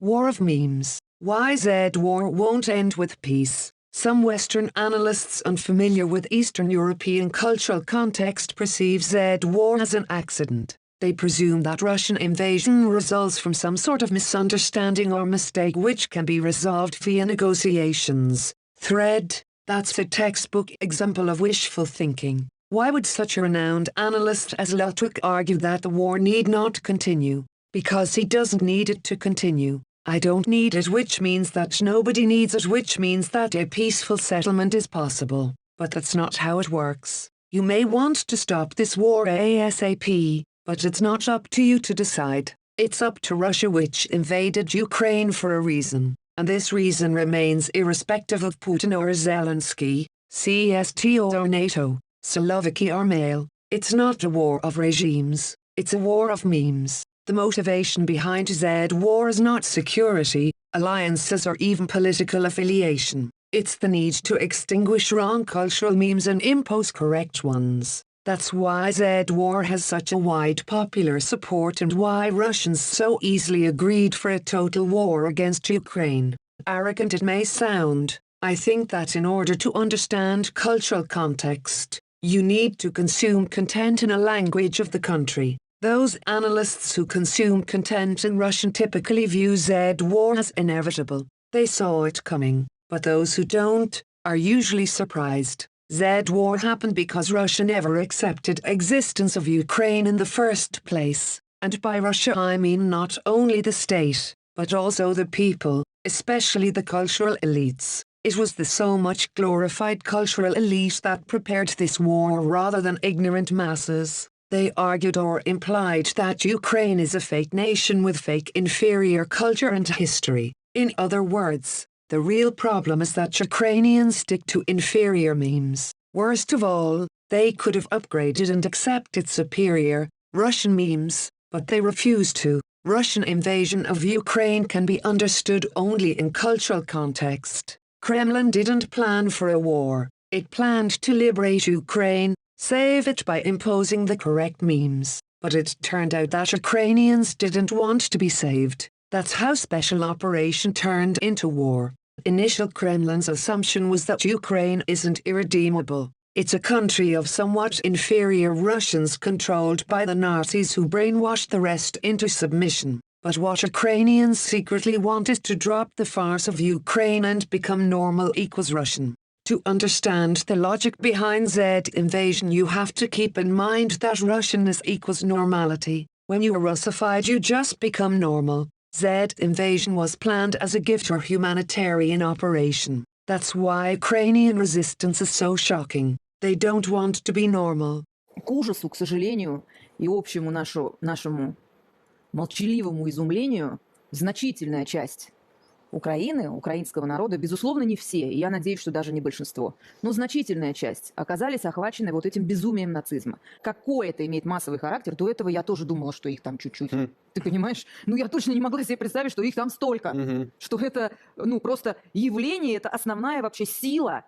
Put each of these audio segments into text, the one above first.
War of memes. Why Z war won't end with peace. Some Western analysts unfamiliar with Eastern European cultural context perceive Z war as an accident. They presume that Russian invasion results from some sort of misunderstanding or mistake which can be resolved via negotiations. Thread. That's a textbook example of wishful thinking. Why would such a renowned analyst as Ludwig argue that the war need not continue? Because he doesn't need it to continue. I don't need it, which means that nobody needs it, which means that a peaceful settlement is possible. But that's not how it works. You may want to stop this war ASAP, but it's not up to you to decide. It's up to Russia, which invaded Ukraine for a reason, and this reason remains irrespective of Putin or Zelensky, CSTO or NATO, Slovakia or Male. It's not a war of regimes, it's a war of memes. The motivation behind Z war is not security, alliances or even political affiliation. It's the need to extinguish wrong cultural memes and impose correct ones. That's why Z war has such a wide popular support and why Russians so easily agreed for a total war against Ukraine. Arrogant it may sound, I think that in order to understand cultural context, you need to consume content in a language of the country. Those analysts who consume content in Russian typically view Z war as inevitable. They saw it coming, but those who don't are usually surprised. Z war happened because Russia never accepted existence of Ukraine in the first place, and by Russia I mean not only the state, but also the people, especially the cultural elites. It was the so much glorified cultural elite that prepared this war rather than ignorant masses. They argued or implied that Ukraine is a fake nation with fake inferior culture and history. In other words, the real problem is that Ukrainians stick to inferior memes. Worst of all, they could have upgraded and accepted superior Russian memes, but they refuse to. Russian invasion of Ukraine can be understood only in cultural context. Kremlin didn't plan for a war. It planned to liberate Ukraine, save it by imposing the correct memes. But it turned out that Ukrainians didn't want to be saved. That's how special operation turned into war. Initial Kremlin's assumption was that Ukraine isn't irredeemable. It's a country of somewhat inferior Russians controlled by the Nazis who brainwashed the rest into submission. But what Ukrainians secretly want is to drop the farce of Ukraine and become normal equals Russian. To understand the logic behind Z invasion, you have to keep in mind that Russianness equals normality. When you are Russified, you just become normal. Z invasion was planned as a gift or humanitarian operation. That's why Ukrainian resistance is so shocking. They don't want to be normal. К ужасу, к сожалению, и общему нашему молчаливому изумлению, значительная часть Украины, украинского народа, безусловно, не все, и я надеюсь, что даже не большинство, но значительная часть оказались охвачены вот этим безумием нацизма. Какой это имеет массовый характер, до этого я тоже думала, что их там чуть-чуть. Ты понимаешь? Ну, я точно не могла себе представить, что их там столько. Что это, просто явление, это основная вообще сила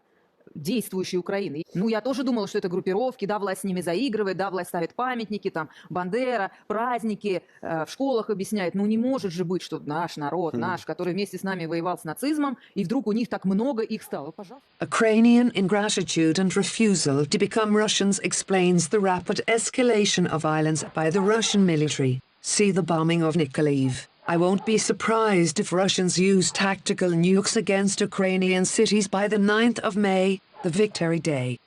действующей Украины. Ну, я тоже думала, что это группировки, да, власть с ними заигрывает, да, власть ставит памятники, там, Бандера, праздники, в школах объясняет. Ну, не может же быть, что наш народ, наш, который вместе с нами воевал с нацизмом, и вдруг у них так много их стало. Пожалуйста. Ukrainian ingratitude and refusal to become Russians explains the rapid escalation of violence by the Russian military. See the bombing of Galeev. I won't be surprised if Russians use tactical nukes against Ukrainian cities by the 9th of May, the Victory Day.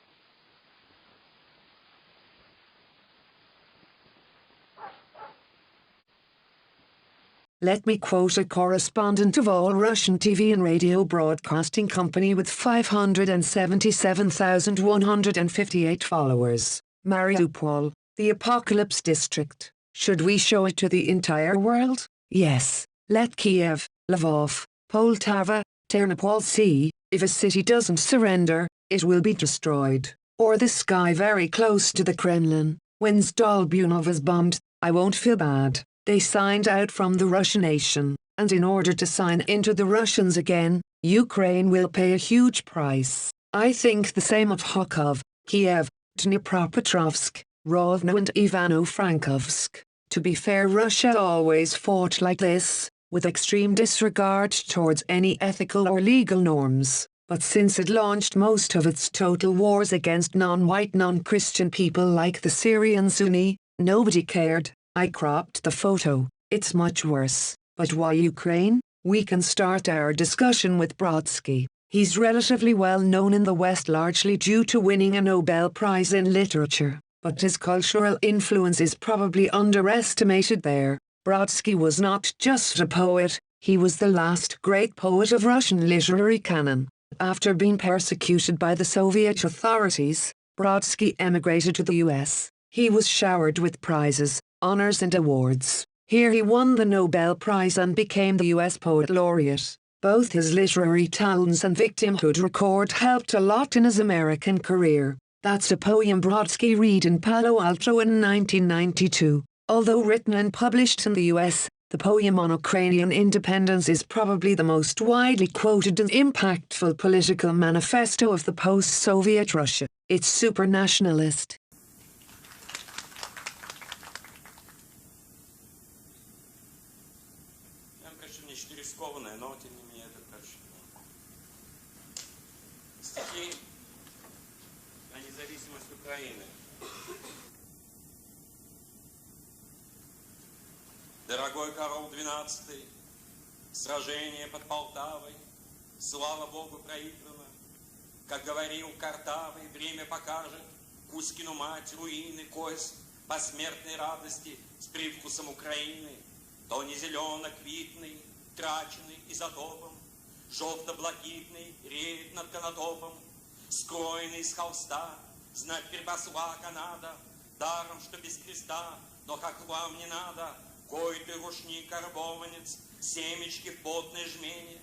Let me quote a correspondent of all Russian TV and radio broadcasting company with 577,158 followers. Mariupol, the apocalypse district. Should we show it to the entire world? Yes. Let Kiev, Lvov, Poltava, Ternopil see, if a city doesn't surrender, it will be destroyed. Or the sky very close to the Kremlin. When Stolbunov is bombed, I won't feel bad. They signed out from the Russian nation, and in order to sign into the Russians again, Ukraine will pay a huge price. I think the same of Kharkov, Kiev, Dnipropetrovsk, Rovno and Ivano-Frankovsk. To be fair, Russia always fought like this. with extreme disregard towards any ethical or legal norms. But since it launched most of its total wars against non-white, non-Christian people like the Syrian Sunni, nobody cared. I cropped the photo. It's much worse. But why Ukraine? We can start our discussion with Brodsky. He's relatively well known in the West largely due to winning a Nobel Prize in Literature, but his cultural influence is probably underestimated there. Brodsky was not just a poet, he was the last great poet of Russian literary canon. After being persecuted by the Soviet authorities, Brodsky emigrated to the US. He was showered with prizes, honors and awards. Here he won the Nobel Prize and became the US Poet Laureate. Both his literary talents and victimhood record helped a lot in his American career. That's a poem Brodsky read in Palo Alto in 1992. Although written and published in the US, the poem on Ukrainian independence is probably the most widely quoted and impactful political manifesto of the post-Soviet Russia. It's super nationalist. Но тем не менее это прочтено. Стихи о независимости Украины. Дорогой Карл XII, сражение под Полтавой, слава Богу, проиграно. Как говорил Картавый, время покажет Кузькину мать, руины, кость посмертной радости с привкусом Украины. То не зелено-квитный, траченный изотопом, желто-блакитный реет над Конотопом, скроенный из холста, знать припасла Канада, даром, что без креста, но как вам не надо, кой ты рушник карбованец, семечки в потной жмене,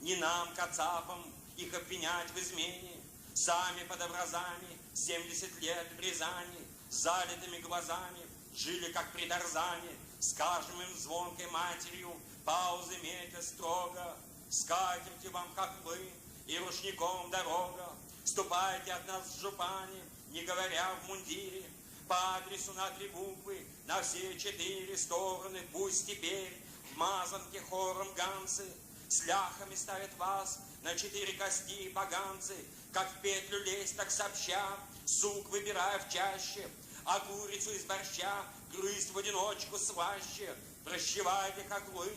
не нам, кацапам, их обвинять в измене, сами под образами 70 лет в Рязани, с залитыми глазами, жили как при Тарзане, скажем им звонкой матерью, паузы метя строго, скатертью вам хохлы и рушником дорога. Ступайте от нас в жупане, не говоря в мундире, по адресу на 3 буквы, на все 4 стороны. Пусть теперь в мазанке хором ганцы с ляхами ставят вас на 4 кости поганцы. Как в петлю лезть, так сообща, сук выбирая в чаще, а курицу из борща грызть в одиночку слаще. Прощевайте, как вы,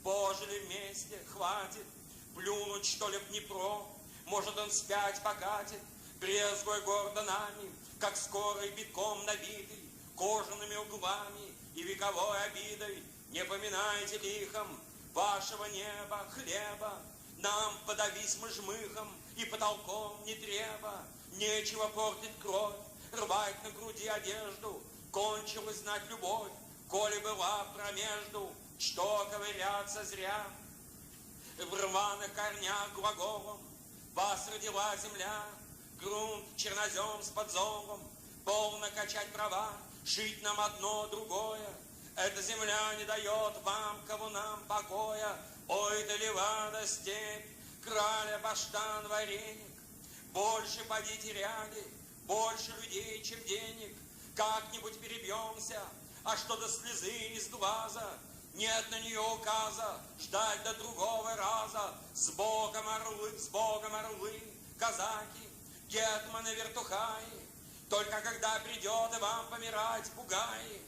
пожили вместе, хватит плюнуть, что ли, в Днепро. Может, он вспять покатит, брезгуя гордо нами, как скорый битком набитый, кожаными углами и вековой обидой. Не поминайте лихом вашего неба, хлеба, нам подавись мы жмыхом и потолком не треба. Нечего портить кровь, рвать на груди одежду, кончилась знать любовь, коли была промежду, что ковыряться зря. В рваных корнях глаголом вас родила земля, грунт чернозем с подзолом, полно качать права, шить нам одно другое. Эта земля не дает вам, кого нам покоя. Ой, да левада степь, краля баштан вареник. Больше поди теряли, больше людей, чем денег. Как-нибудь перебьемся, а что до слезы из глаза, нет на нее указа, ждать до другого раза. С Богом орлы, казаки, гетманы, вертухаи. Только когда придет и вам помирать бугаи,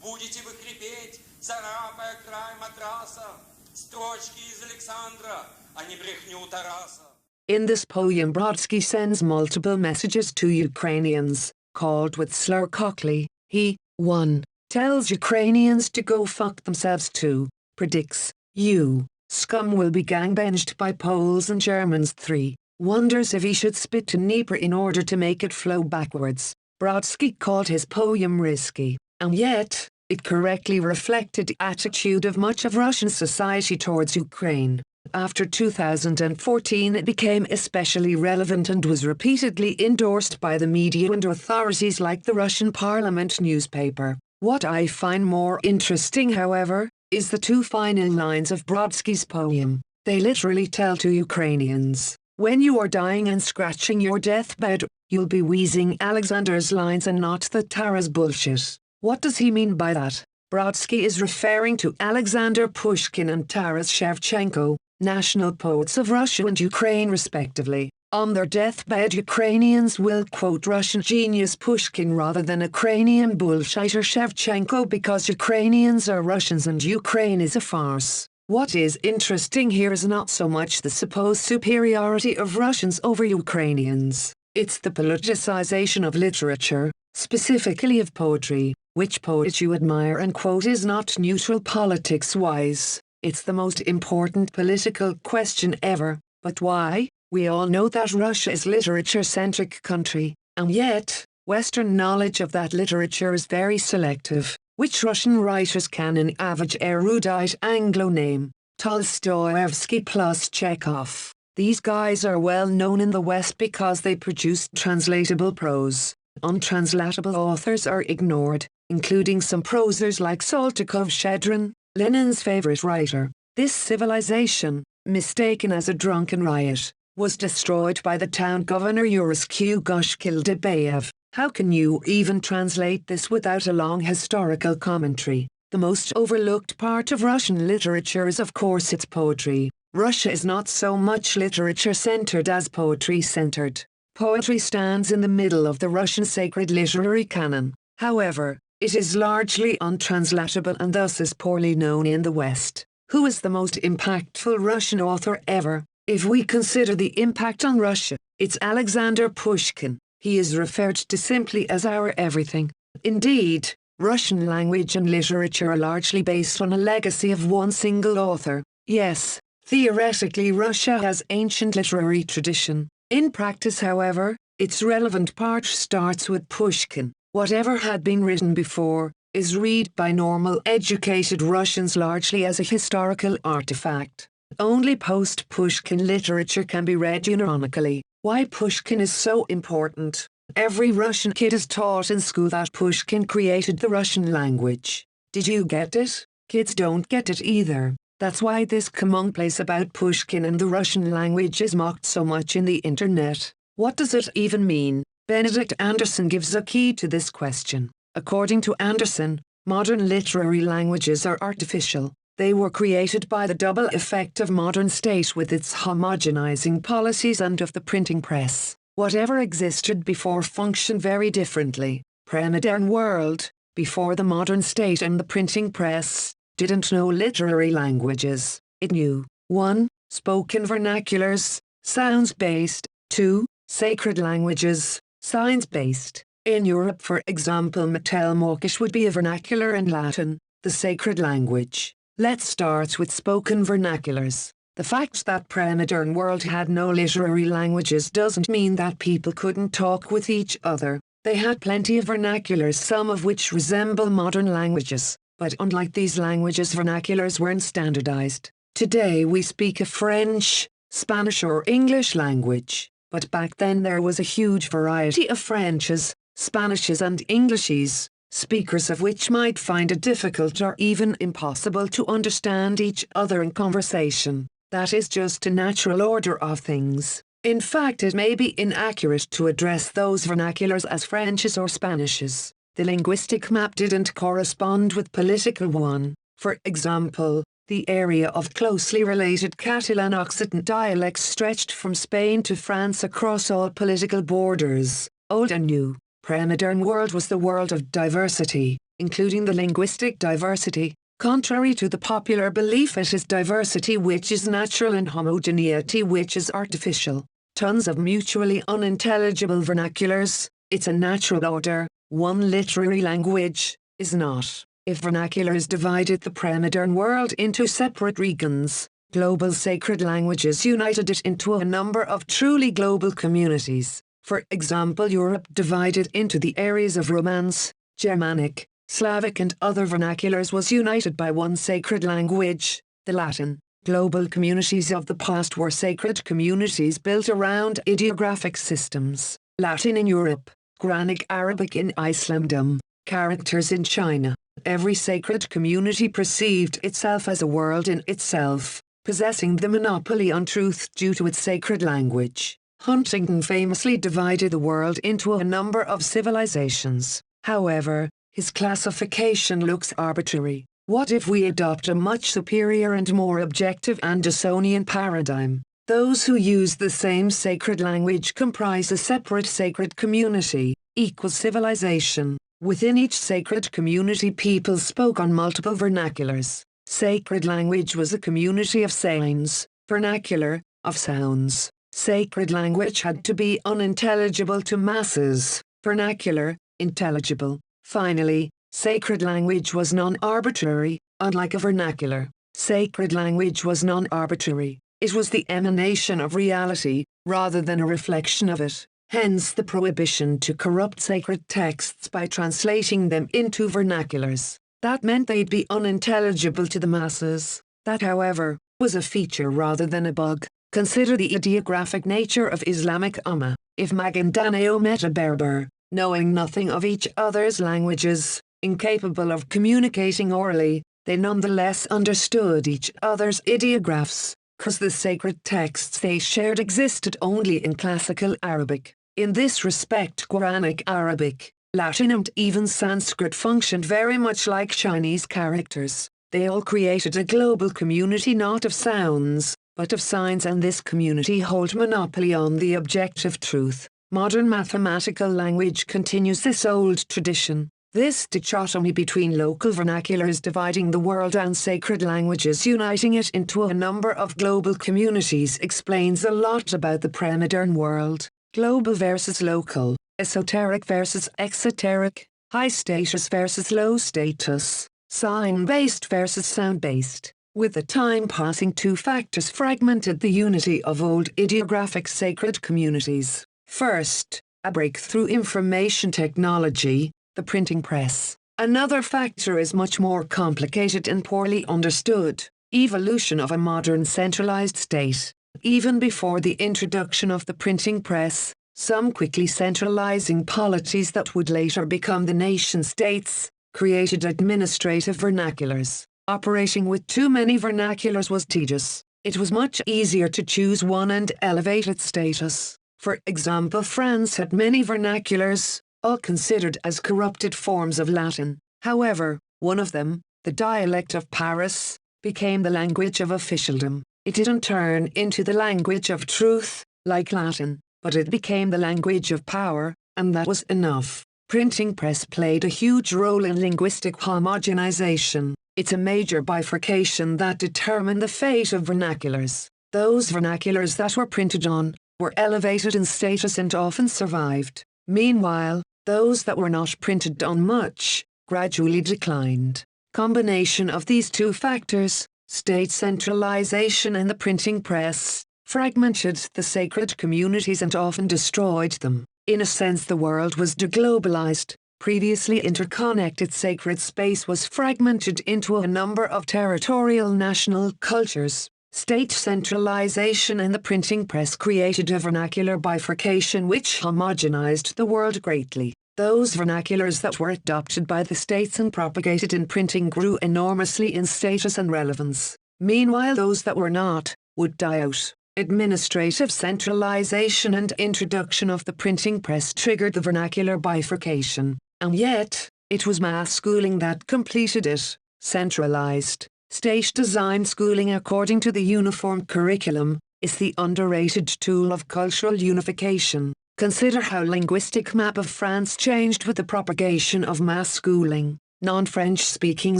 будете вы хрипеть, царапая край матраса. Строчки из Александра, а не брехню Тараса. In this poem, Brodsky sends multiple messages to Ukrainians, called with slur cockly. He, 1. Tells Ukrainians to go fuck themselves. 2. Predicts, you, scum, will be gangbanged by Poles and Germans. 3. Wonders if he should spit to Dnieper in order to make it flow backwards. Brodsky called his poem risky, and yet, it correctly reflected the attitude of much of Russian society towards Ukraine. After 2014 it became especially relevant and was repeatedly endorsed by the media and authorities like the Russian Parliament newspaper. What I find more interesting, however, is the 2 final lines of Brodsky's poem. They literally tell to Ukrainians, when you are dying and scratching your deathbed, you'll be wheezing Alexander's lines and not the Taras bullshit. What does he mean by that? Brodsky is referring to Alexander Pushkin and Taras Shevchenko, national poets of Russia and Ukraine respectively. On their deathbed, Ukrainians will quote Russian genius Pushkin rather than Ukrainian bullshitter Shevchenko because Ukrainians are Russians and Ukraine is a farce. What is interesting here is not so much the supposed superiority of Russians over Ukrainians. It's the politicization of literature, specifically of poetry. Which poet you admire and quote is not neutral politics-wise. It's the most important political question ever. But why? We all know that Russia is a literature-centric country, and yet, Western knowledge of that literature is very selective. Which Russian writers can an average erudite Anglo name? Tolstoyevsky plus Chekhov. These guys are well known in the West because they produce translatable prose. Untranslatable authors are ignored, including some prosers like Saltykov-Shchedrin, Lenin's favorite writer. This civilization, mistaken as a drunken riot, was destroyed by the town governor Yurisky Gushkildebayev. How can you even translate this without a long historical commentary? The most overlooked part of Russian literature is of course its poetry. Russia is not so much literature-centered as poetry-centered. Poetry stands in the middle of the Russian sacred literary canon. However, it is largely untranslatable and thus is poorly known in the West. Who is the most impactful Russian author ever? If we consider the impact on Russia, it's Alexander Pushkin. He is referred to simply as our everything. Indeed, Russian language and literature are largely based on a legacy of one single author. Yes, theoretically Russia has ancient literary tradition. In practice, however, its relevant part starts with Pushkin. Whatever had been written before is read by normal educated Russians largely as a historical artifact. Only post-Pushkin literature can be read unironically. Why Pushkin is so important? Every Russian kid is taught in school that Pushkin created the Russian language. Did you get it? Kids don't get it either. That's why this commonplace about Pushkin and the Russian language is mocked so much in the internet. What does it even mean? Benedict Anderson gives a key to this question. According to Anderson, modern literary languages are artificial. They were created by the double effect of modern state with its homogenizing policies and of the printing press. Whatever existed before functioned very differently. Pre-modern world, before the modern state and the printing press, didn't know literary languages. It knew 1. Spoken vernaculars, sounds-based, 2. Sacred languages, signs-based. In Europe, for example, Metelmorkish would be a vernacular and Latin, the sacred language. Let's start with spoken vernaculars. The fact that pre-modern world had no literary languages doesn't mean that people couldn't talk with each other. They had plenty of vernaculars, some of which resemble modern languages. But unlike these languages, vernaculars weren't standardized. Today we speak a French, Spanish or English language. But back then there was a huge variety of Frenches, Spanishes and Englishes, speakers of which might find it difficult or even impossible to understand each other in conversation. That is just a natural order of things. In fact, it may be inaccurate to address those vernaculars as Frenches or Spanishes. The linguistic map didn't correspond with political one. For example, the area of closely related Catalan-Occitan dialects stretched from Spain to France across all political borders, old and new. Pre-modern world was the world of diversity, including the linguistic diversity. Contrary to the popular belief, it is diversity which is natural and homogeneity which is artificial. Tons of mutually unintelligible vernaculars, it's a natural order. One literary language is not. If vernaculars divided the pre-modern world into separate regions, global sacred languages united it into a number of truly global communities. For example, Europe divided into the areas of Romance, Germanic, Slavic and other vernaculars was united by one sacred language, the Latin. Global communities of the past were sacred communities built around ideographic systems. Latin in Europe, Quranic Arabic in Islamdom, characters in China. Every sacred community perceived itself as a world in itself, possessing the monopoly on truth due to its sacred language. Huntington famously divided the world into a number of civilizations. However, His classification looks arbitrary. What if we adopt a much superior and more objective Andersonian paradigm? Those who use the same sacred language comprise a separate sacred community, equal civilization. Within each sacred community, people spoke on multiple vernaculars. Sacred language was a community of signs, vernacular, of sounds. Sacred language had to be unintelligible to masses, vernacular, intelligible. Finally, sacred language was non-arbitrary, unlike a vernacular. Sacred language was non-arbitrary. It was the emanation of reality, rather than a reflection of it. Hence the prohibition to corrupt sacred texts by translating them into vernaculars. That meant they'd be unintelligible to the masses. That, however, was a feature rather than a bug. Consider the ideographic nature of Islamic Ummah. If Magandanao met a Berber, knowing nothing of each other's languages, incapable of communicating orally, they nonetheless understood each other's ideographs, because the sacred texts they shared existed only in classical Arabic. In this respect, Quranic Arabic, Latin and even Sanskrit functioned very much like Chinese characters. They all created a global community not of sounds, but of signs, and this community held monopoly on the objective truth. Modern mathematical language continues this old tradition. This dichotomy between local vernaculars dividing the world and sacred languages uniting it into a number of global communities explains a lot about the pre-modern world. Global versus local, esoteric versus exoteric, high status versus low status, sign-based versus sound-based. With the time passing, two factors fragmented the unity of old ideographic sacred communities. First, a breakthrough information technology, the printing press. Another factor is much more complicated and poorly understood: evolution of a modern centralized state. Even before the introduction of the printing press, some quickly centralizing polities that would later become the nation-states created administrative vernaculars. Operating with too many vernaculars was tedious. It was much easier to choose one and elevate its status. For example, France had many vernaculars, all considered as corrupted forms of Latin. However, one of them, the dialect of Paris, became the language of officialdom. It didn't turn into the language of truth, like Latin, but it became the language of power, and that was enough. Printing press played a huge role in linguistic homogenization. It's a major bifurcation that determined the fate of vernaculars. Those vernaculars that were printed on were elevated in status and often survived. Meanwhile, those that were not printed on much gradually declined. Combination of these two factors, state centralization and the printing press, fragmented the sacred communities and often destroyed them. In a sense, the world was deglobalized. Previously interconnected sacred space was fragmented into a number of territorial national cultures. State centralization and the printing press created a vernacular bifurcation which homogenized the world greatly. Those vernaculars that were adopted by the states and propagated in printing grew enormously in status and relevance. Meanwhile, those that were not would die out. Administrative centralization and introduction of the printing press triggered the vernacular bifurcation. And yet, it was mass schooling that completed it. Centralized, state-designed schooling according to the uniform curriculum is the underrated tool of cultural unification. Consider how linguistic map of France changed with the propagation of mass schooling. Non-French-speaking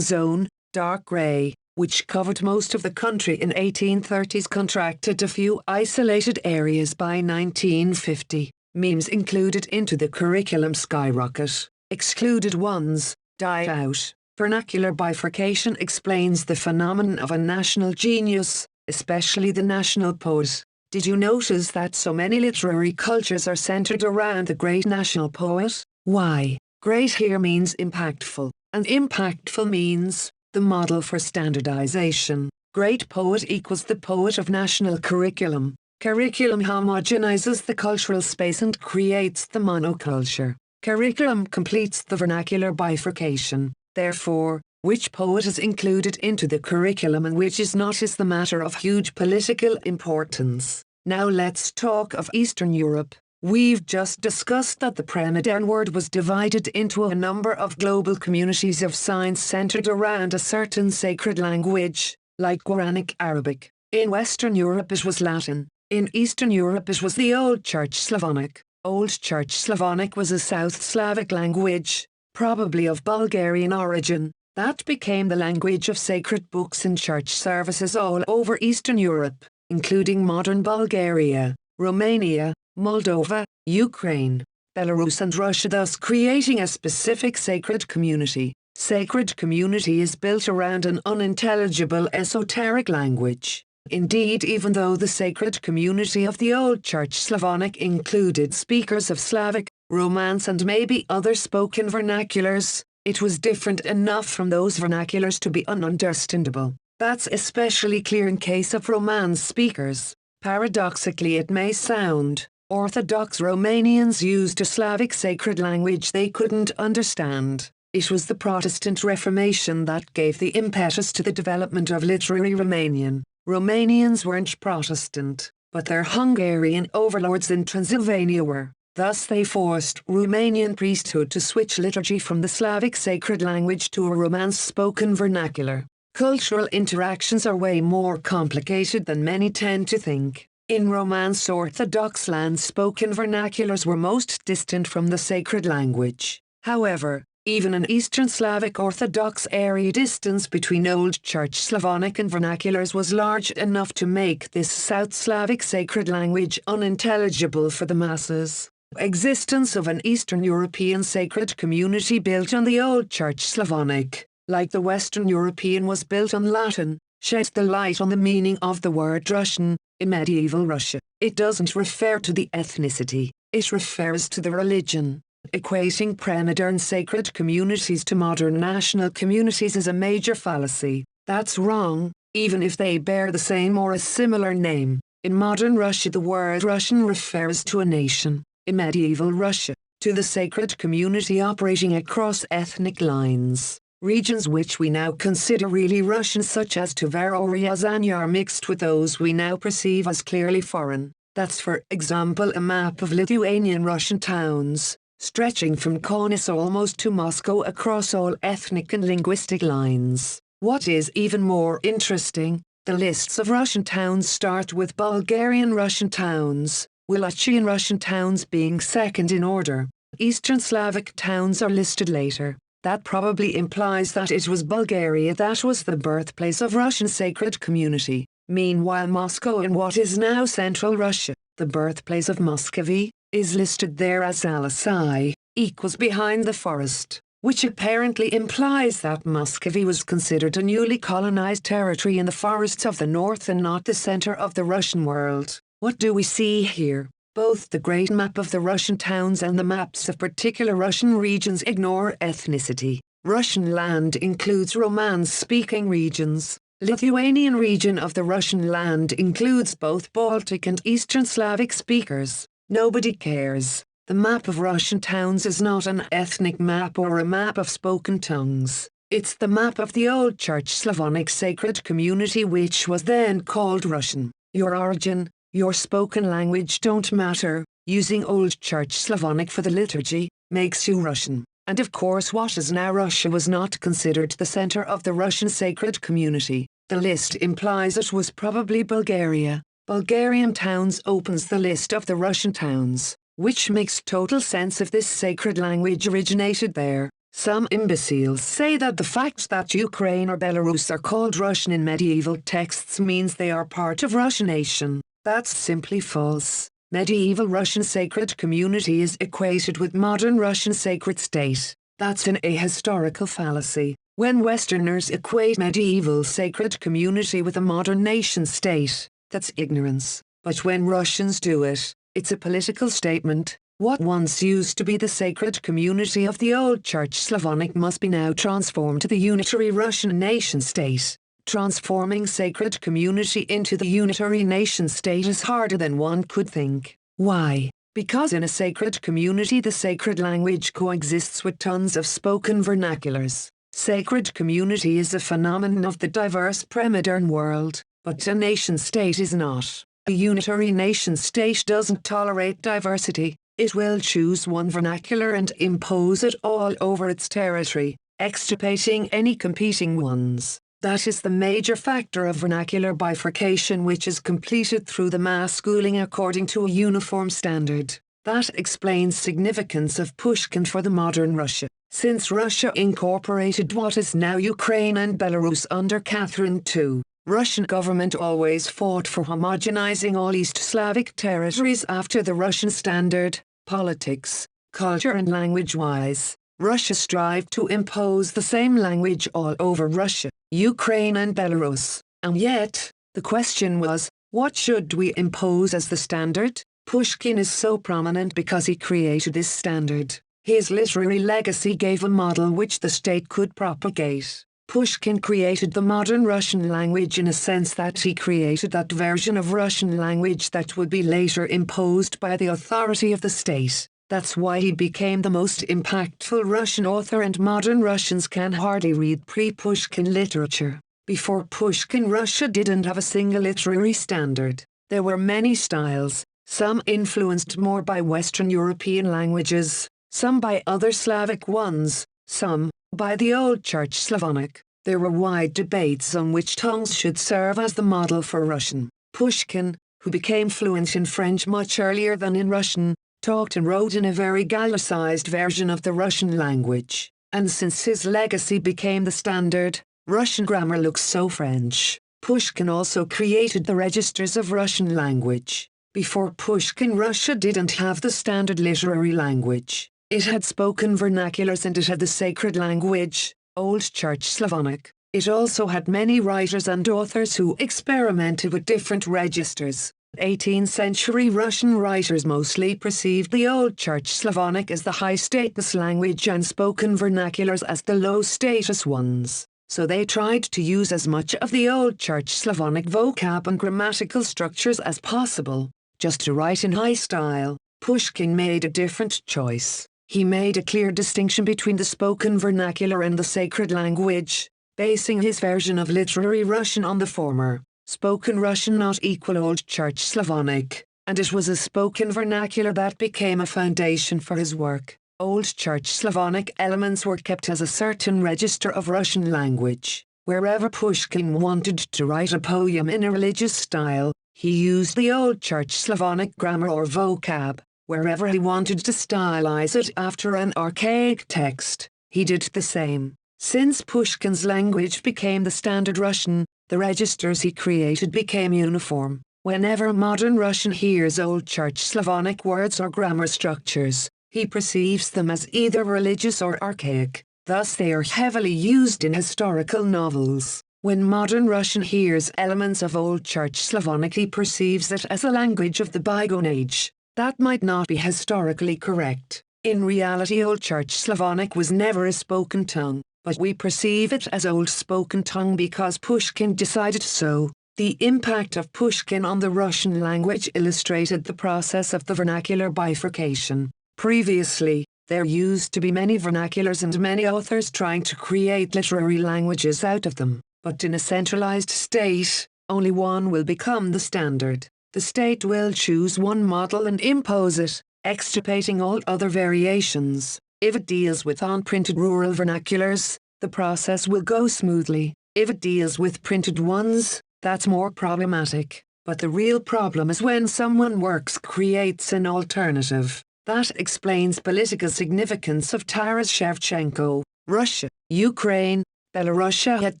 zone, dark grey, which covered most of the country in 1830s, contracted a few isolated areas by 1950. Memes included into the curriculum skyrocket. Excluded ones died out. Vernacular bifurcation explains the phenomenon of a national genius, especially the national poet. Did you notice that so many literary cultures are centered around the great national poet? Why? Great here means impactful, and impactful means the model for standardization. Great poet equals the poet of national curriculum. Curriculum homogenizes the cultural space and creates the monoculture. Curriculum completes the vernacular bifurcation. Therefore, which poet is included into the curriculum and which is not is the matter of huge political importance. Now let's talk of Eastern Europe. We've just discussed that the pre-modern world was divided into a number of global communities of science centered around a certain sacred language, like Quranic Arabic. In Western Europe it was Latin. In Eastern Europe it was the Old Church Slavonic. Old Church Slavonic was a South Slavic language, probably of Bulgarian origin, that became the language of sacred books in church services all over Eastern Europe, including modern Bulgaria, Romania, Moldova, Ukraine, Belarus and Russia, thus creating a specific sacred community. Sacred community is built around an unintelligible esoteric language. Indeed, even though the sacred community of the Old Church Slavonic included speakers of Slavic, Romance and maybe other spoken vernaculars, it was different enough from those vernaculars to be ununderstandable. That's especially clear in case of Romance speakers. Paradoxically it may sound, Orthodox Romanians used a Slavic sacred language they couldn't understand. It was the Protestant Reformation that gave the impetus to the development of literary Romanian. Romanians weren't Protestant, but their Hungarian overlords in Transylvania were. Thus they forced Romanian priesthood to switch liturgy from the Slavic sacred language to a Romance spoken vernacular. Cultural interactions are way more complicated than many tend to think. In Romance, Orthodox lands spoken vernaculars were most distant from the sacred language. However, even an Eastern Slavic Orthodox area distance between Old Church Slavonic and vernaculars was large enough to make this South Slavic sacred language unintelligible for the masses. Existence of an Eastern European sacred community built on the Old Church Slavonic, like the Western European was built on Latin, sheds the light on the meaning of the word Russian in medieval Russia. It doesn't refer to the ethnicity, it refers to the religion. Equating pre-modern sacred communities to modern national communities is a major fallacy. That's wrong, even if they bear the same or a similar name. In modern Russia the word Russian refers to a nation. In medieval Russia, to the sacred community operating across ethnic lines. Regions which we now consider really Russian, such as Tver or Ryazan, are mixed with those we now perceive as clearly foreign. That's for example a map of Lithuanian Russian towns, stretching from Kaunas almost to Moscow across all ethnic and linguistic lines. What is even more interesting, the lists of Russian towns start with Bulgarian Russian towns, Wallachian Russian towns being second in order. Eastern Slavic towns are listed later. That probably implies that it was Bulgaria that was the birthplace of Russian sacred community. Meanwhile Moscow in what is now Central Russia, the birthplace of Muscovy, is listed there as Alisai, equals behind the forest, which apparently implies that Muscovy was considered a newly colonized territory in the forests of the north and not the center of the Russian world. What do we see here? Both the great map of the Russian towns and the maps of particular Russian regions ignore ethnicity. Russian land includes Romance-speaking regions. Lithuanian region of the Russian land includes both Baltic and Eastern Slavic speakers. Nobody cares. The map of Russian towns is not an ethnic map or a map of spoken tongues. It's the map of the Old Church Slavonic sacred community, which was then called Russian. Your origin, your spoken language don't matter. Using Old Church Slavonic for the liturgy makes you Russian. And of course what is now Russia was not considered the center of the Russian sacred community. The list implies it was probably Bulgaria. Bulgarian towns opens the list of the Russian towns, which makes total sense if this sacred language originated there. Some imbeciles say that the fact that Ukraine or Belarus are called Russian in medieval texts means they are part of Russian nation. That's simply false. Medieval Russian sacred community is equated with modern Russian sacred state. That's an ahistorical fallacy. When Westerners equate medieval sacred community with a modern nation state, that's ignorance. But when Russians do it, it's a political statement. What once used to be the sacred community of the Old Church Slavonic must be now transformed to the unitary Russian nation state. Transforming sacred community into the unitary nation state is harder than one could think. Why? Because in a sacred community the sacred language coexists with tons of spoken vernaculars. Sacred community is a phenomenon of the diverse pre-modern world, but a nation state is not. A unitary nation-state doesn't tolerate diversity. It will choose one vernacular and impose it all over its territory, extirpating any competing ones. That is the major factor of vernacular bifurcation, which is completed through the mass schooling according to a uniform standard. That explains significance of Pushkin for the modern Russia. Since Russia incorporated what is now Ukraine and Belarus under Catherine II, Russian government always fought for homogenizing all East Slavic territories after the Russian standard. Politics, culture and language-wise, Russia strived to impose the same language all over Russia, Ukraine and Belarus. And yet, the question was, what should we impose as the standard? Pushkin is so prominent because he created this standard. His literary legacy gave a model which the state could propagate. Pushkin created the modern Russian language in a sense that he created that version of Russian language that would be later imposed by the authority of the state. That's why he became the most impactful Russian author, and modern Russians can hardly read pre-Pushkin literature. Before Pushkin, Russia didn't have a single literary standard. There were many styles, some influenced more by Western European languages, some by other Slavic ones, some by the Old Church Slavonic. There were wide debates on which tongues should serve as the model for Russian. Pushkin, who became fluent in French much earlier than in Russian, talked and wrote in a very Gallicized version of the Russian language. And since his legacy became the standard, Russian grammar looks so French. Pushkin also created the registers of Russian language. Before Pushkin, Russia didn't have the standard literary language. It had spoken vernaculars and it had the sacred language, Old Church Slavonic. It also had many writers and authors who experimented with different registers. 18th century Russian writers mostly perceived the Old Church Slavonic as the high-status language and spoken vernaculars as the low-status ones. So they tried to use as much of the Old Church Slavonic vocab and grammatical structures as possible, just to write in high style. Pushkin made a different choice. He made a clear distinction between the spoken vernacular and the sacred language, basing his version of literary Russian on the former. Spoken Russian not equal Old Church Slavonic, and it was a spoken vernacular that became a foundation for his work. Old Church Slavonic elements were kept as a certain register of Russian language. Wherever Pushkin wanted to write a poem in a religious style, he used the Old Church Slavonic grammar or vocab. Wherever he wanted to stylize it after an archaic text, he did the same. Since Pushkin's language became the standard Russian, the registers he created became uniform. Whenever modern Russian hears Old Church Slavonic words or grammar structures, he perceives them as either religious or archaic. Thus they are heavily used in historical novels. When modern Russian hears elements of Old Church Slavonic, he perceives it as a language of the bygone age. That might not be historically correct. In reality, Old Church Slavonic was never a spoken tongue, but we perceive it as Old Spoken Tongue because Pushkin decided so. The impact of Pushkin on the Russian language illustrated the process of the vernacular bifurcation. Previously, there used to be many vernaculars and many authors trying to create literary languages out of them, but in a centralized state, only one will become the standard. The state will choose one model and impose it, extirpating all other variations. If it deals with unprinted rural vernaculars, the process will go smoothly. If it deals with printed ones, that's more problematic. But the real problem is when someone creates an alternative. That explains political significance of Taras Shevchenko. Russia, Ukraine, Belarus had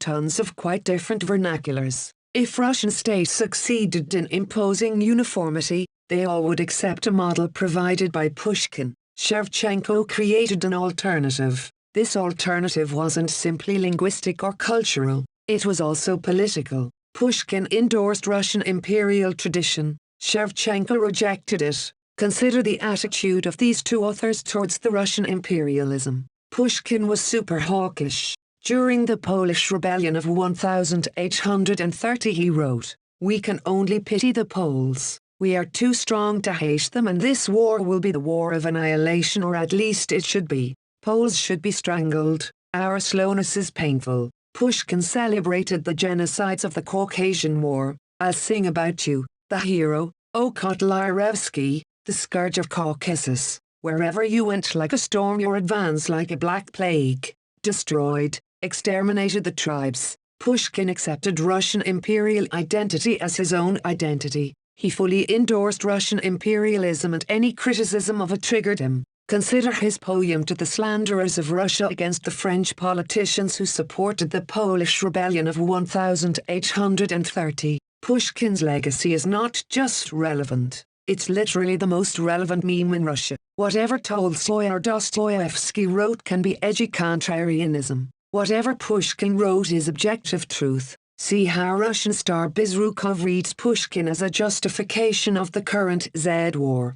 tons of quite different vernaculars. If Russian state succeeded in imposing uniformity, they all would accept a model provided by Pushkin. Shevchenko created an alternative. This alternative wasn't simply linguistic or cultural, it was also political. Pushkin endorsed Russian imperial tradition. Shevchenko rejected it. Consider the attitude of these two authors towards the Russian imperialism. Pushkin was super hawkish. During the Polish Rebellion of 1830 he wrote, "We can only pity the Poles. We are too strong to hate them, and this war will be the war of annihilation, or at least it should be. Poles should be strangled. Our slowness is painful." Pushkin celebrated the genocides of the Caucasian War. "I'll sing about you. the hero, O Kotlyarsky, the scourge of Caucasus. Wherever you went like a storm, you advanced like a black plague, destroyed, exterminated the tribes. Pushkin accepted Russian imperial identity as his own identity. He fully endorsed Russian imperialism, and any criticism of it triggered him. Consider his poem to the slanderers of Russia against the French politicians who supported the Polish rebellion of 1830. Pushkin's legacy is not just relevant, it's literally the most relevant meme in Russia. Whatever Tolstoy or Dostoevsky wrote can be edgy contrarianism. Whatever Pushkin wrote is objective truth. See how Russian star Bizrukov reads Pushkin as a justification of the current Z war.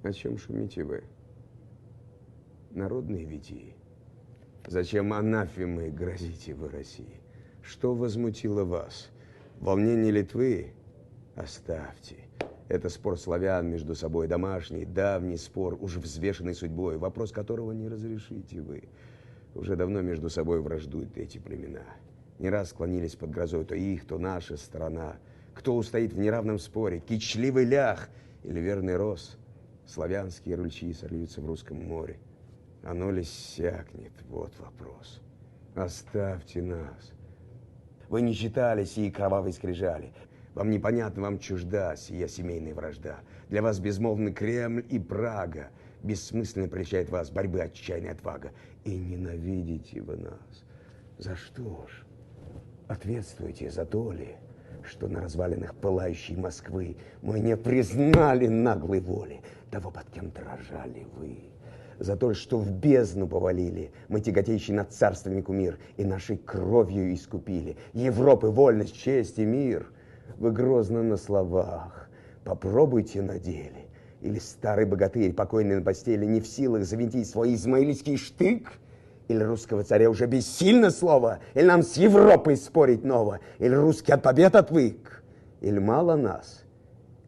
О чем шумите вы? Народные витии. Зачем анафемой грозите вы России? Что возмутило вас? Волнение Литвы? Оставьте. Это спор славян между собой, домашний, давний спор, уже взвешенный судьбой, вопрос которого не разрешите вы. Уже давно между собой враждуют эти племена. Не раз склонились под грозой то их, то наша сторона. Кто устоит в неравном споре, кичливый лях или верный рос? Славянские ручьи сольются в русском море. Оно ли иссякнет? Вот вопрос. Оставьте нас. Вы не читали сии кровавые скрижали. Вам непонятна, вам чужда сия семейная вражда. Для вас безмолвный Кремль и Прага. Бессмысленно прельщает вас борьбы отчаянная отвага. И ненавидите вы нас. За что ж? Ответствуйте за то ли, что на развалинах пылающей Москвы мы не признали наглой воли того, под кем дрожали вы. За то, что в бездну повалили мы тяготеющий над царствами кумир и нашей кровью искупили Европы вольность, честь и мир. Вы грозно на словах, попробуйте на деле. Или старый богатырь, покойный на постели, не в силах завинтить свой измаильский штык? Или русского царя уже бессильно слово? Или нам с Европой спорить ново? Или русский от побед отвык? Или мало нас?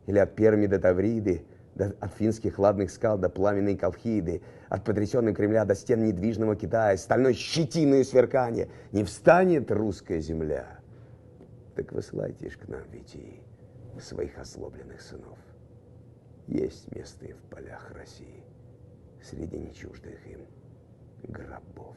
Или от Перми до Тавриды, от финских ладных скал до пламенной Колхиды, от потрясенного Кремля до стен недвижного Китая, стальной щетиной сверкания, не встанет русская земля? Так высылайте ж к нам, витии, своих озлобленных сынов. Есть место и в полях России, среди нечуждых им гробов.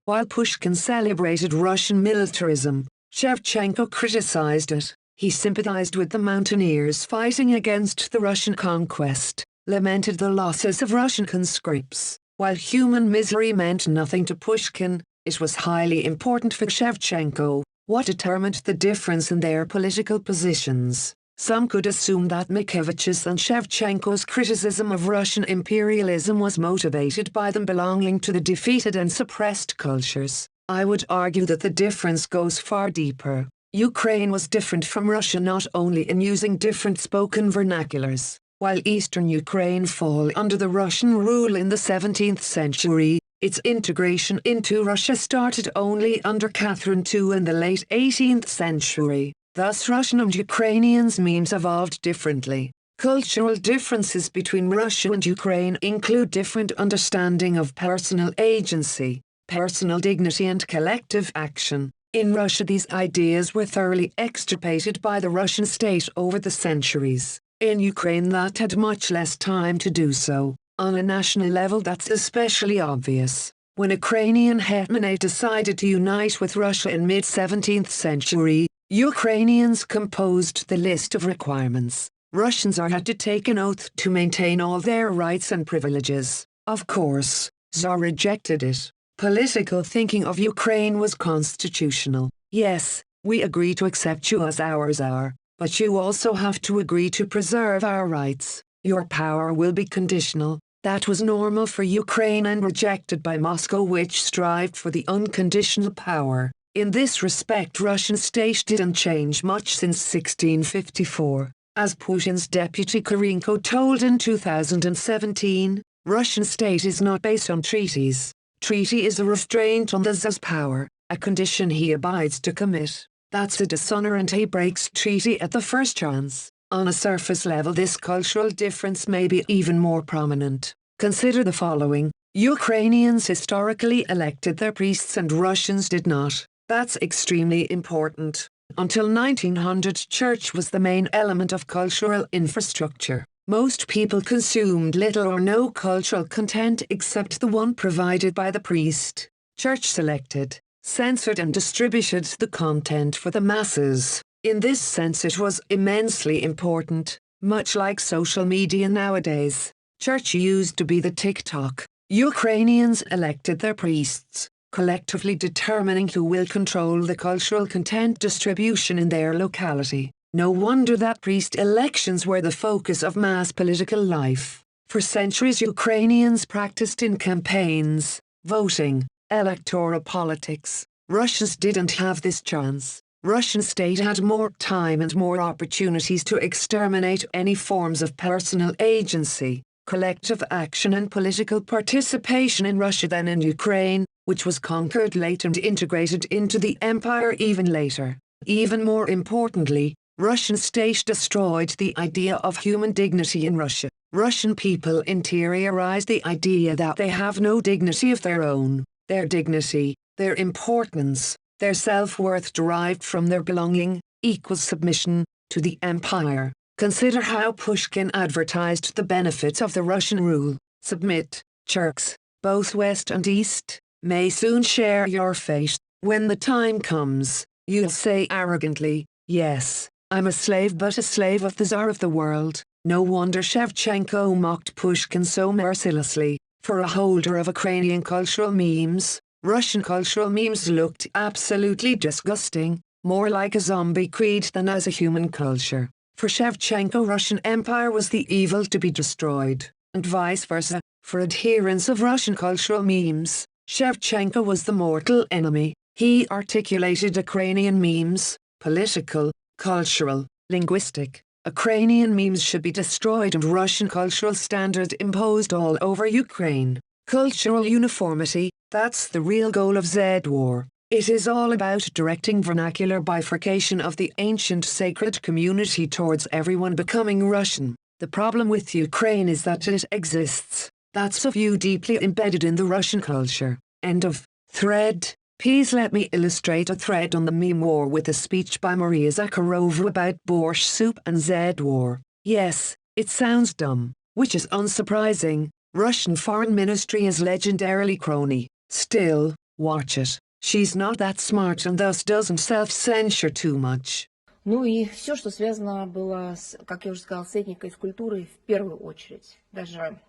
While Pushkin celebrated Russian militarism, Shevchenko criticized it. He sympathized with the mountaineers fighting against the Russian conquest, lamented the losses of Russian conscripts. While human misery meant nothing to Pushkin, it was highly important for Shevchenko. What determined the difference in their political positions? Some could assume that Minkiewicz's and Shevchenko's criticism of Russian imperialism was motivated by them belonging to the defeated and suppressed cultures. I would argue that the difference goes far deeper. Ukraine was different from Russia not only in using different spoken vernaculars. While Eastern Ukraine fell under the Russian rule in the 17th century, its integration into Russia started only under Catherine II in the late 18th century. Thus Russian and Ukrainians memes evolved differently. Cultural differences between Russia and Ukraine include different understanding of personal agency, personal dignity and collective action. In Russia these ideas were thoroughly extirpated by the Russian state over the centuries. In Ukraine that had much less time to do so. On a national level that's especially obvious. When Ukrainian hetmanate decided to unite with Russia in mid-17th century, Ukrainians composed the list of requirements. Russians had to take an oath to maintain all their rights and privileges. Of course, Tsar rejected it. Political thinking of Ukraine was constitutional. Yes, we agree to accept you as our Tsar, but you also have to agree to preserve our rights. Your power will be conditional. That was normal for Ukraine and rejected by Moscow, which strived for the unconditional power. In this respect Russian state didn't change much since 1654. As Putin's deputy Kurenko told in 2017, Russian state is not based on treaties. Treaty is a restraint on the Tsar's power, a condition he abides to commit. That's a dishonor and he breaks treaty at the first chance. On a surface level this cultural difference may be even more prominent. Consider the following. Ukrainians historically elected their priests and Russians did not. That's extremely important. Until 1900, church was the main element of cultural infrastructure. Most people consumed little or no cultural content except the one provided by the priest. Church selected, censored and distributed the content for the masses. In this sense it was immensely important, much like social media nowadays. Church used to be the TikTok. Ukrainians elected their priests, collectively determining who will control the cultural content distribution in their locality. No wonder that priest elections were the focus of mass political life. For centuries Ukrainians practiced in campaigns, voting, electoral politics. Russians didn't have this chance. Russian state had more time and more opportunities to exterminate any forms of personal agency, collective action and political participation in Russia than in Ukraine, which was conquered late and integrated into the empire even later. Even more importantly, Russian state destroyed the idea of human dignity in Russia. Russian people interiorized the idea that they have no dignity of their own. Their dignity, their importance, their self-worth derived from their belonging, equals submission to the empire. Consider how Pushkin advertised the benefits of the Russian rule. Submit, Turks, both West and East, may soon share your fate. When the time comes, you'll say arrogantly, yes, I'm a slave but a slave of the Tsar of the world. No wonder Shevchenko mocked Pushkin so mercilessly. For a holder of Ukrainian cultural memes, Russian cultural memes looked absolutely disgusting, more like a zombie creed than as a human culture. For Shevchenko, Russian Empire was the evil to be destroyed, and vice versa. For adherents of Russian cultural memes, Shevchenko was the mortal enemy. He articulated Ukrainian memes, political, cultural, linguistic. Ukrainian memes should be destroyed and Russian cultural standard imposed all over Ukraine. Cultural uniformity, that's the real goal of Z war. It is all about directing vernacular bifurcation of the ancient sacred community towards everyone becoming Russian. The problem with Ukraine is that it exists. That's a view deeply embedded in the Russian culture. End of thread. Please let me illustrate a thread on the meme war with a speech by Maria Zakharova about borscht soup and Z war. Yes, it sounds dumb, which is unsurprising. Russian foreign ministry is legendarily crony. Still, watch it. She's not that smart and thus doesn't self-censure too much. Ну и все, что связано было, как я уже сказала, с этникой, с культурой в первую очередь. Даже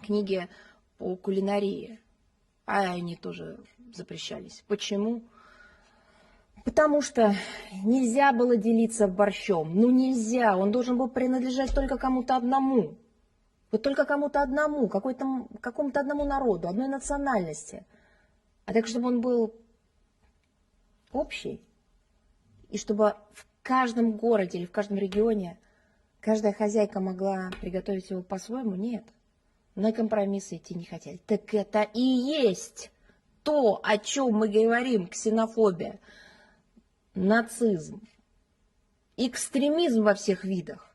книги по кулинарии, а они тоже запрещались. Почему? Потому что нельзя было делиться борщом. Ну нельзя, он должен был принадлежать только кому-то одному. Вот только кому-то одному, какому-то одному народу, одной национальности. А так, чтобы он был общий. И чтобы в каждом городе или в каждом регионе каждая хозяйка могла приготовить его по-своему, нет. На компромиссы идти не хотели. Так это и есть то, о чем мы говорим: ксенофобия, нацизм, экстремизм во всех видах.